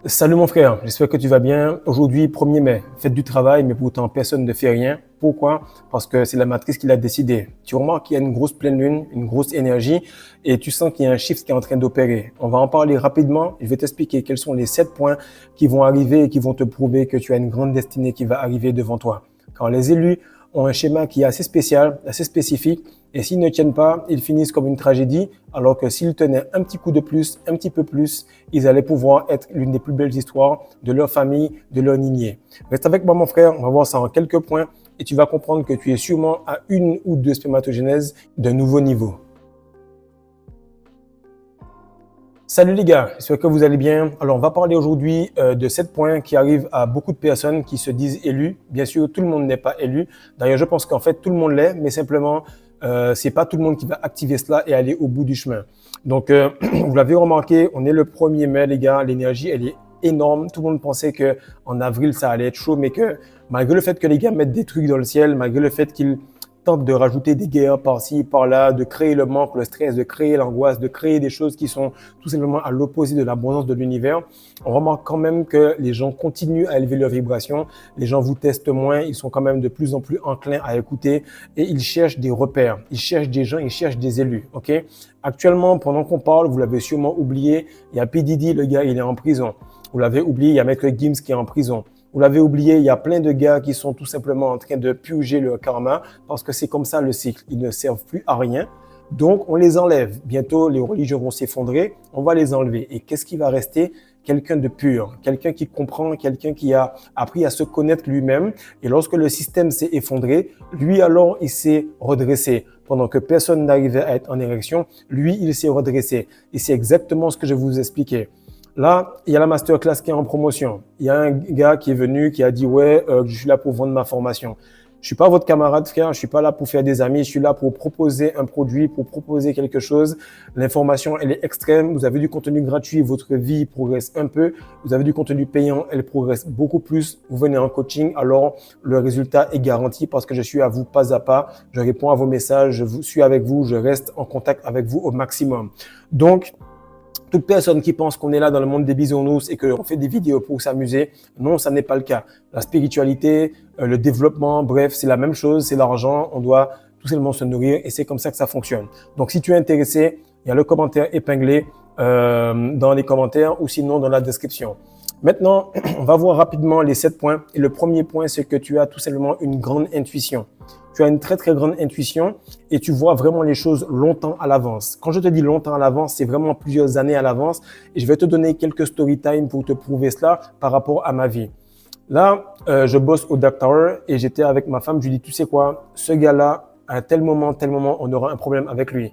Salut mon frère, j'espère que tu vas bien. Aujourd'hui, 1er mai, fête du travail, mais pourtant personne ne fait rien. Pourquoi? Parce que c'est la matrice qui l'a décidé. Tu remarques qu'il y a une grosse pleine lune, une grosse énergie et tu sens qu'il y a un shift qui est en train d'opérer. On va en parler rapidement. Je vais t'expliquer quels sont les 7 points qui vont arriver et qui vont te prouver que tu as une grande destinée qui va arriver devant toi. Quand les élus ont un schéma qui est assez spécial, assez spécifique, et s'ils ne tiennent pas, ils finissent comme une tragédie, alors que s'ils tenaient un petit coup de plus, un petit peu plus, ils allaient pouvoir être l'une des plus belles histoires de leur famille, de leur lignée. Reste avec moi mon frère, on va voir ça en quelques points, et tu vas comprendre que tu es sûrement à 1 ou 2 spermatogénèses d'un nouveau niveau. Salut les gars, j'espère que vous allez bien. Alors on va parler aujourd'hui de 7 points qui arrivent à beaucoup de personnes qui se disent élus. Bien sûr, tout le monde n'est pas élu. D'ailleurs, je pense qu'en fait tout le monde l'est, mais simplement c'est pas tout le monde qui va activer cela et aller au bout du chemin. Donc vous l'avez remarqué, on est le 1er mai les gars, l'énergie elle est énorme. Tout le monde pensait que en avril ça allait être chaud, mais que malgré le fait que les gars mettent des trucs dans le ciel, malgré le fait qu'ils tente de rajouter des guerres par-ci, par-là, de créer le manque, le stress, de créer l'angoisse, de créer des choses qui sont tout simplement à l'opposé de l'abondance de l'univers. On remarque quand même que les gens continuent à élever leur vibration, les gens vous testent moins, ils sont quand même de plus en plus enclins à écouter et ils cherchent des repères, ils cherchent des gens, ils cherchent des élus, ok? Actuellement, pendant qu'on parle, vous l'avez sûrement oublié, il y a P. Diddy, le gars, il est en prison. Vous l'avez oublié, il y a Maître Gims qui est en prison. Vous l'avez oublié, il y a plein de gars qui sont tout simplement en train de purger leur karma parce que c'est comme ça le cycle. Ils ne servent plus à rien. Donc, on les enlève. Bientôt, les religions vont s'effondrer. On va les enlever. Et qu'est-ce qui va rester? Quelqu'un de pur, quelqu'un qui comprend, quelqu'un qui a appris à se connaître lui-même. Et lorsque le système s'est effondré, lui alors, il s'est redressé. Pendant que personne n'arrivait à être en érection, lui, il s'est redressé. Et c'est exactement ce que je vais vous expliquer. Là, il y a la masterclass qui est en promotion. Il y a un gars qui est venu, qui a dit « Ouais, je suis là pour vendre ma formation. Je suis pas votre camarade, frère. Je suis pas là pour faire des amis. Je suis là pour proposer un produit, pour proposer quelque chose. L'information, elle est extrême. Vous avez du contenu gratuit, votre vie progresse un peu. Vous avez du contenu payant, elle progresse beaucoup plus. Vous venez en coaching, alors le résultat est garanti parce que je suis à vous pas à pas. Je réponds à vos messages, je suis avec vous, je reste en contact avec vous au maximum. Donc, toute personne qui pense qu'on est là dans le monde des bisounours et qu'on fait des vidéos pour s'amuser, non, ça n'est pas le cas. La spiritualité, le développement, bref, c'est la même chose, c'est l'argent, on doit tout simplement se nourrir et c'est comme ça que ça fonctionne. Donc, si tu es intéressé, il y a le commentaire épinglé dans les commentaires ou sinon dans la description. Maintenant, on va voir rapidement les 7 points. Et le premier point, c'est que tu as tout simplement une grande intuition. Tu as une très, très grande intuition et tu vois vraiment les choses longtemps à l'avance. Quand je te dis longtemps à l'avance, c'est vraiment plusieurs années à l'avance. Et je vais te donner quelques story time pour te prouver cela par rapport à ma vie. Là, je bosse au Dark Tower et j'étais avec ma femme. Je lui dis, tu sais quoi, ce gars-là, à tel moment, on aura un problème avec lui.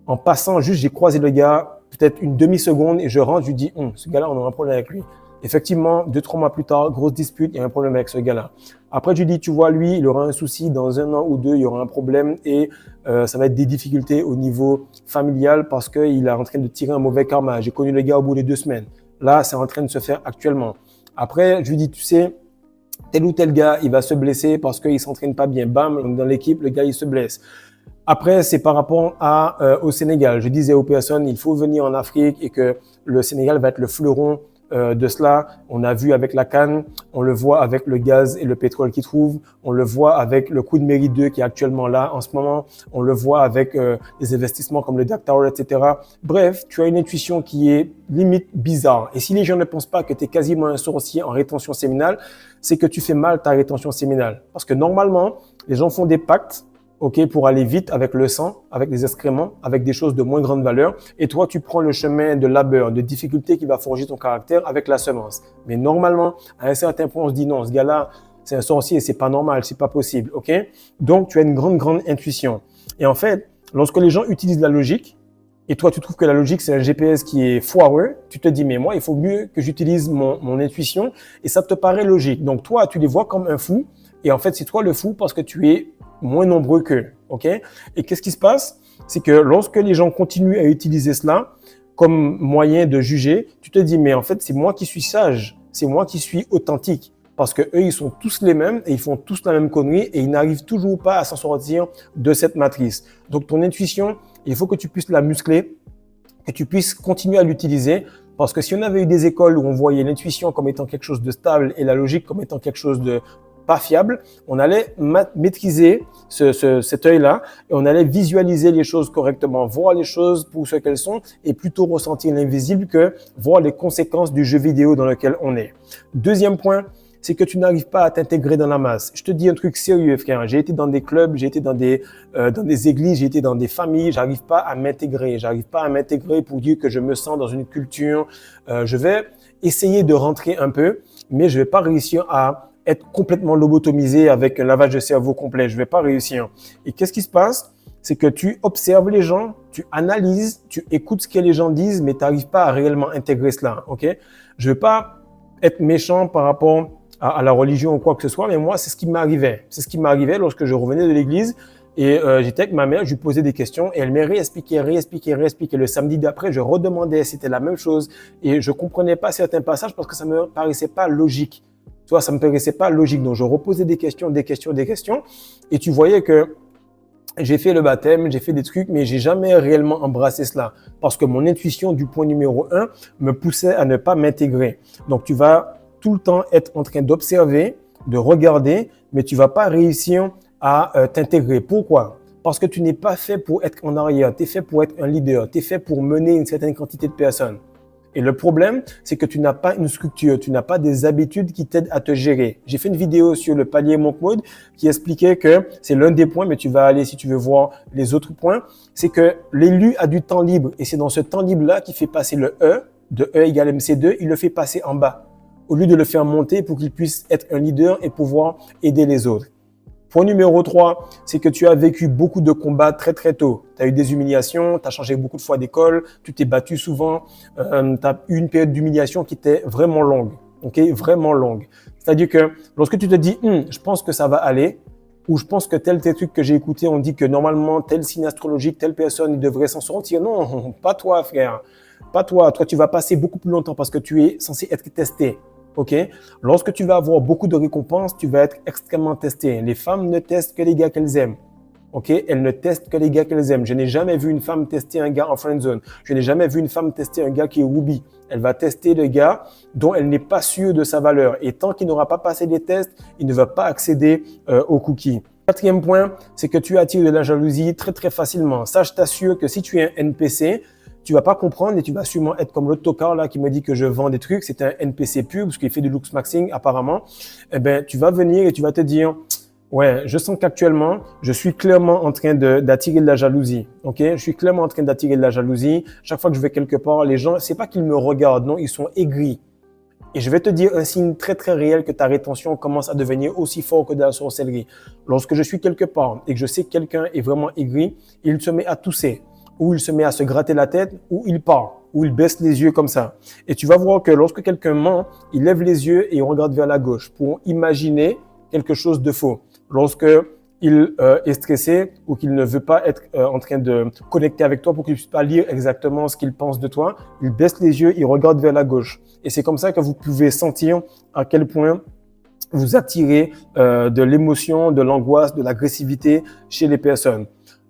En passant, juste, j'ai croisé le gars, peut-être une demi-seconde et je rentre, je lui dis, ce gars-là, on aura un problème avec lui. Effectivement, 2-3 mois plus tard, grosse dispute, il y a un problème avec ce gars-là. Après, je lui dis, tu vois, lui, il aura un souci dans 1 an ou 2, il y aura un problème et ça va être des difficultés au niveau familial parce qu'il est en train de tirer un mauvais karma. J'ai connu le gars au bout de 2 semaines. Là, c'est en train de se faire actuellement. Après, je lui dis, tu sais, tel ou tel gars, il va se blesser parce qu'il s'entraîne pas bien. Bam, dans l'équipe, le gars, il se blesse. Après, c'est par rapport au Sénégal. Je disais aux personnes, il faut venir en Afrique et que le Sénégal va être le fleuron de cela. On a vu avec la CAN, on le voit avec le gaz et le pétrole qu'ils trouvent, on le voit avec le coup de mairie 2 qui est actuellement là en ce moment, on le voit avec des investissements comme le Dark Tower, etc. Bref, tu as une intuition qui est limite bizarre. Et si les gens ne pensent pas que tu es quasiment un sorcier en rétention séminale, c'est que tu fais mal ta rétention séminale. Parce que normalement, les gens font des pactes pour aller vite avec le sang, avec les excréments, avec des choses de moins grande valeur. Et toi, tu prends le chemin de labeur, de difficulté qui va forger ton caractère avec la semence. Mais normalement, à un certain point, on se dit non, ce gars-là, c'est un sorcier, c'est pas normal, c'est pas possible, ok? Donc, tu as une grande intuition. Et en fait, lorsque les gens utilisent la logique, et toi, tu trouves que la logique, c'est un GPS qui est foireux, tu te dis, mais moi, il faut mieux que j'utilise mon intuition, et ça te paraît logique. Donc, toi, tu les vois comme un fou, et en fait, c'est toi le fou parce que tu es moins nombreux qu'eux, ok? Et qu'est-ce qui se passe? C'est que lorsque les gens continuent à utiliser cela comme moyen de juger, tu te dis, mais en fait, c'est moi qui suis sage, c'est moi qui suis authentique. Parce que eux, ils sont tous les mêmes et ils font tous la même connerie et ils n'arrivent toujours pas à s'en sortir de cette matrice. Donc, ton intuition, il faut que tu puisses la muscler, que tu puisses continuer à l'utiliser Parce que si on avait eu des écoles où on voyait l'intuition comme étant quelque chose de stable et la logique comme étant quelque chose de pas fiable, on allait maîtriser cet œil-là et on allait visualiser les choses correctement, voir les choses pour ce qu'elles sont et plutôt ressentir l'invisible que voir les conséquences du jeu vidéo dans lequel on est. Deuxième point, c'est que tu n'arrives pas à t'intégrer dans la masse. Je te dis un truc sérieux, frère. J'ai été dans des clubs, j'ai été dans des églises, j'ai été dans des familles. J'arrive pas à m'intégrer. J'arrive pas à m'intégrer pour dire que je me sens dans une culture. Je vais essayer de rentrer un peu, mais je vais pas réussir à être complètement lobotomisé avec un lavage de cerveau complet. Je vais pas réussir. Et qu'est-ce qui se passe? C'est que tu observes les gens, tu analyses, tu écoutes ce que les gens disent, mais tu n'arrives pas à réellement intégrer cela. Ok? Je vais pas être méchant par rapport à la religion ou quoi que ce soit, mais moi, c'est ce qui m'arrivait. C'est ce qui m'arrivait lorsque je revenais de l'église et j'étais avec ma mère, je lui posais des questions et elle me réexpliquait. Le samedi d'après, je redemandais, c'était la même chose et je comprenais pas certains passages parce que ça me paraissait pas logique. Tu vois, ça me paraissait pas logique. Donc, je reposais des questions et tu voyais que j'ai fait le baptême, j'ai fait des trucs, mais j'ai jamais réellement embrassé cela parce que mon intuition du point numéro 1 me poussait à ne pas m'intégrer. Donc, tu vas tout le temps être en train d'observer, de regarder, mais tu vas pas réussir à t'intégrer. Pourquoi? Parce que tu n'es pas fait pour être en arrière, tu es fait pour être un leader, tu es fait pour mener une certaine quantité de personnes. Et le problème, c'est que tu n'as pas une structure, tu n'as pas des habitudes qui t'aident à te gérer. J'ai fait une vidéo sur le palier Monk Mode qui expliquait que c'est l'un des points, mais tu vas aller si tu veux voir les autres points, c'est que l'élu a du temps libre et c'est dans ce temps libre-là qu'il fait passer le E, de E égale MC2, il le fait passer en bas, au lieu de le faire monter pour qu'il puisse être un leader et pouvoir aider les autres. Point numéro 3, c'est que tu as vécu beaucoup de combats très très tôt. Tu as eu des humiliations, tu as changé beaucoup de fois d'école, tu t'es battu souvent, tu as eu une période d'humiliation qui était vraiment longue, ok, vraiment longue. C'est-à-dire que lorsque tu te dis je pense que ça va aller, ou je pense que tel truc que j'ai écouté, on dit que normalement tel signe astrologique, telle personne il devrait s'en sortir. Non, pas toi frère, pas toi. Toi tu vas passer beaucoup plus longtemps parce que tu es censé être testé. Ok, lorsque tu vas avoir beaucoup de récompenses, tu vas être extrêmement testé. Les femmes ne testent que les gars qu'elles aiment. Ok, elles ne testent que les gars qu'elles aiment. Je n'ai jamais vu une femme tester un gars en friend zone. Je n'ai jamais vu une femme tester un gars qui est Ruby. Elle va tester le gars dont elle n'est pas sûre de sa valeur. Et tant qu'il n'aura pas passé les tests, il ne va pas accéder aux cookies. Quatrième point, c'est que tu attires de la jalousie très très facilement. Ça, je t'assure que si tu es un NPC, tu vas pas comprendre et tu vas sûrement être comme l'autre tocard là qui me dit que je vends des trucs. C'est un NPC pur parce qu'il fait du looks maxing apparemment. Eh ben, tu vas venir et tu vas te dire, ouais, je sens qu'actuellement, je suis clairement en train d'attirer de la jalousie. Ok, je suis clairement en train d'attirer de la jalousie. Chaque fois que je vais quelque part, les gens, c'est pas qu'ils me regardent, non, ils sont aigris. Et je vais te dire un signe très très réel que ta rétention commence à devenir aussi fort que de la sorcellerie. Lorsque je suis quelque part et que je sais que quelqu'un est vraiment aigri, il se met à tousser, ou il se met à se gratter la tête, ou il part, ou il baisse les yeux comme ça. Et tu vas voir que lorsque quelqu'un ment, il lève les yeux et il regarde vers la gauche pour imaginer quelque chose de faux. Lorsque il est stressé ou qu'il ne veut pas être en train de connecter avec toi pour qu'il ne puisse pas lire exactement ce qu'il pense de toi, il baisse les yeux, il regarde vers la gauche. Et c'est comme ça que vous pouvez sentir à quel point vous attirez de l'émotion, de l'angoisse, de l'agressivité chez les personnes.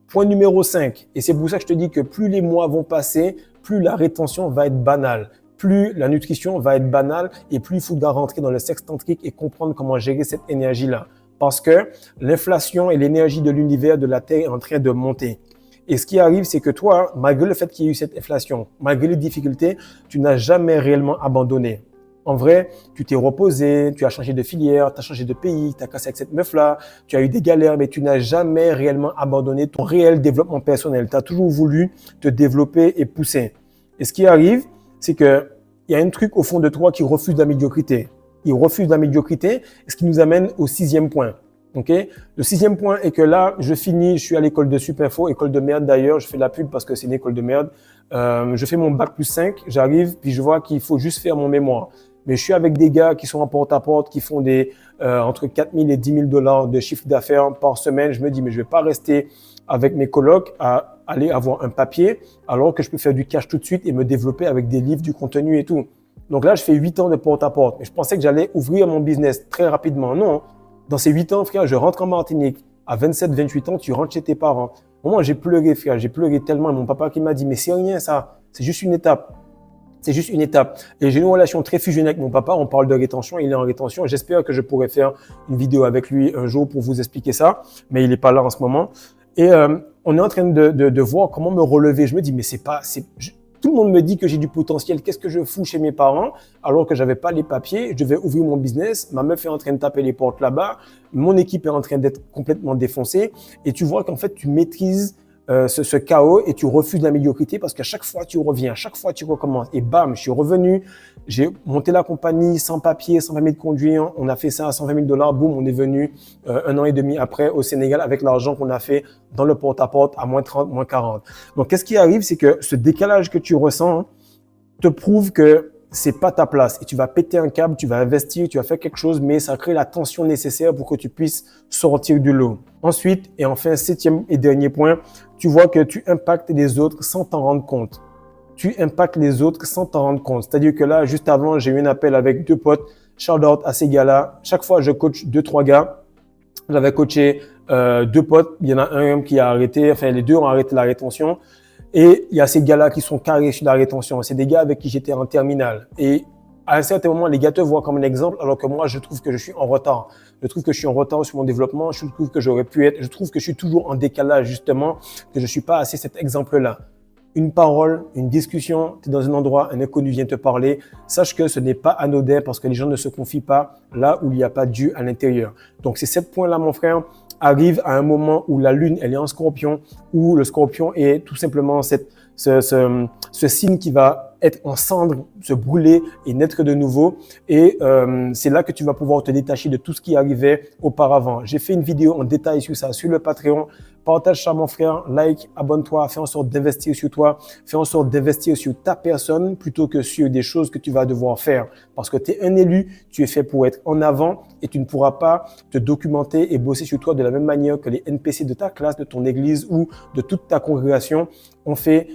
Point numéro 5, et c'est pour ça que je te dis que plus les mois vont passer, plus la rétention va être banale, plus la nutrition va être banale et plus il faudra rentrer dans le sexe tantrique et comprendre comment gérer cette énergie-là. Parce que l'inflation et l'énergie de l'univers, de la Terre est en train de monter. Et ce qui arrive, c'est que toi, malgré le fait qu'il y ait eu cette inflation, malgré les difficultés, tu n'as jamais réellement abandonné. En vrai, tu t'es reposé, tu as changé de filière, tu as changé de pays, tu as cassé avec cette meuf-là, tu as eu des galères, mais tu n'as jamais réellement abandonné ton réel développement personnel. Tu as toujours voulu te développer et pousser. Et ce qui arrive, c'est qu'il y a un truc au fond de toi qui refuse la médiocrité. Il refuse la médiocrité, ce qui nous amène au 6e point. Okay. Le 6e point est que là, je finis, je suis à l'école de Supinfo, école de merde d'ailleurs, je fais la pub parce que c'est une école de merde. Je fais mon bac plus 5, j'arrive, puis je vois qu'il faut juste faire mon mémoire. Mais je suis avec des gars qui sont en porte-à-porte, qui font des entre 4 000 et 10 000 $ de chiffre d'affaires par semaine. Je me dis, mais je vais pas rester avec mes colocs à aller avoir un papier alors que je peux faire du cash tout de suite et me développer avec des livres, du contenu et tout. Donc là, je fais 8 ans de porte-à-porte. Mais je pensais que j'allais ouvrir mon business très rapidement. Non, dans ces 8 ans, frère, je rentre en Martinique. À 27, 28 ans, tu rentres chez tes parents. Au moment, j'ai pleuré, frère. J'ai pleuré tellement. Et mon papa qui m'a dit, mais c'est rien ça. C'est juste une étape. C'est juste une étape. Et j'ai une relation très fusionnelle avec mon papa. On parle de rétention, il est en rétention. J'espère que je pourrai faire une vidéo avec lui un jour pour vous expliquer ça, mais il n'est pas là en ce moment. Et on est en train de voir comment me relever. Je me dis, mais c'est pas, tout le monde me dit que j'ai du potentiel. Qu'est-ce que je fous chez mes parents alors que j'avais pas les papiers? Je devais ouvrir mon business. Ma meuf est en train de taper les portes là-bas. Mon équipe est en train d'être complètement défoncée. Et tu vois qu'en fait, tu maîtrises ce chaos et tu refuses la médiocrité parce qu'à chaque fois tu reviens, à chaque fois tu recommences et bam, je suis revenu, j'ai monté la compagnie sans papier, sans permis de conduire, on a fait ça à 120 000 $, boum, on est venu 1 an et demi après au Sénégal avec l'argent qu'on a fait dans le porte-à-porte à moins 30, moins 40. Donc qu'est-ce qui arrive, c'est que ce décalage que tu ressens te prouve que c'est pas ta place et tu vas péter un câble, tu vas investir, tu vas faire quelque chose, mais ça crée la tension nécessaire pour que tu puisses sortir du lot. Ensuite, et enfin, 7e et dernier point, tu vois que tu impactes les autres sans t'en rendre compte. Tu impactes les autres sans t'en rendre compte. C'est-à-dire que là, juste avant, j'ai eu un appel avec 2 potes, shout out à ces gars-là. Chaque fois, je coach 2-3 gars. J'avais coaché 2 potes, il y en a un qui a arrêté, enfin les deux ont arrêté la rétention. Et il y a ces gars-là qui sont carrés sur la rétention. C'est des gars avec qui j'étais en terminale. Et à un certain moment, les gars te voient comme un exemple, alors que moi, je trouve que je suis en retard. Je trouve que je suis en retard sur mon développement. Je trouve que j'aurais pu être. Je trouve que je suis toujours en décalage, justement, que je suis pas assez cet exemple-là. Une parole, une discussion, tu es dans un endroit, un inconnu vient te parler. Sache que ce n'est pas anodin parce que les gens ne se confient pas là où il n'y a pas Dieu à l'intérieur. Donc, ces 7 points-là, mon frère, arrive à un moment où la lune, elle est en scorpion, où le scorpion est tout simplement ce signe qui va être en cendres, se brûler et naître de nouveau. Et c'est là que tu vas pouvoir te détacher de tout ce qui arrivait auparavant. J'ai fait une vidéo en détail sur ça, sur le Patreon. Partage ça, mon frère, like, abonne-toi, fais en sorte d'investir sur toi, fais en sorte d'investir sur ta personne plutôt que sur des choses que tu vas devoir faire. Parce que tu es un élu, tu es fait pour être en avant et tu ne pourras pas te documenter et bosser sur toi de la même manière que les NPC de ta classe, de ton église ou de toute ta congrégation ont fait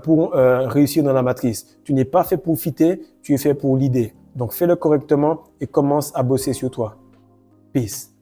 pour réussir dans la matrice. Tu n'es pas fait pour fitter, tu es fait pour l'idée. Donc fais-le correctement et commence à bosser sur toi. Peace.